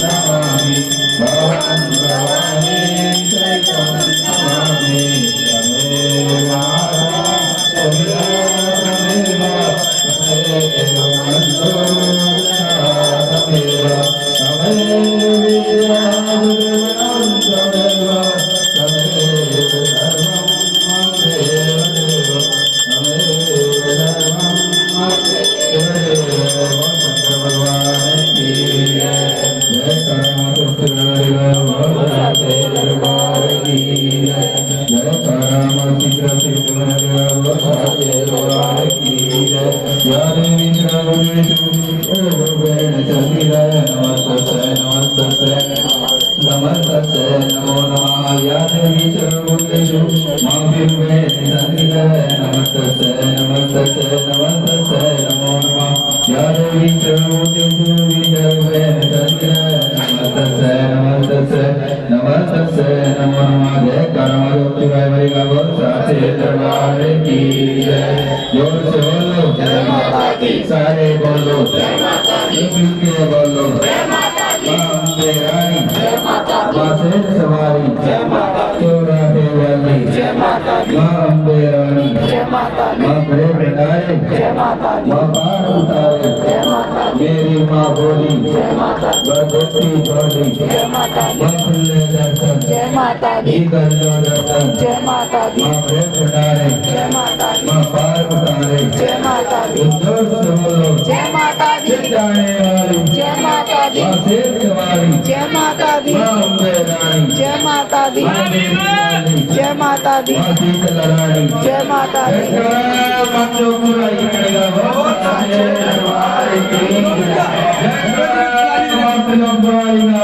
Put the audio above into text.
नमामि भवं भवानि चैतं नमामि तमेव तमेव तमेव मन्तो तमेव तमेव विद्याभुवनं तमेव तमेव सर्वं ममेव तमेव सर्वं ममेव शंकर भगवान की जय दरबार की जय राम शीघ्र दरबार की जय देवी नमस्तस्यै नमस्तस्यै नमस्तस्यै नमो नमः या देवी सर्वभूतेषु नमस्तस्यै नमस्तस्यै नमस्तस्यै नमो नमः या देवी सर्वभूतेषु नमस्तस्यै नमस्तस्यै नमस्तस्यै नमो नमः जय कर्मयोगी भाई गावो साथे दरबार की जय जोर से बोलो जय माता दी सारे बोलो जय माता दी मिलके बोलो जय माता दी मां अम्बे रानी जय माता दी मां शेर सवारी जय माता दी चौराहे वाली जय माता दी मां अम्बे रानी जय माता दी मां बड़े बेटाए जय माता दी मां पार उतारे जय माता दी मेरी मां बोली जय माता दी बरदती बोली जय माता दी मां खुले दर्शन जय माता दी गल्लो दर्शन जय माता दी मां बड़े बेटाए जय माता दी मां पार उतारे जय माता दी जोर से बोलो जय माता दी जाने वाली जय माता दी मां शेर सवारी जय माता दी मां अम्बे रानी जय माता दी जय माता दी मां शीतल रानी जय माता दी मंजो पुराई करेगा बहुत सारे दरबार की जय मां पुराई ना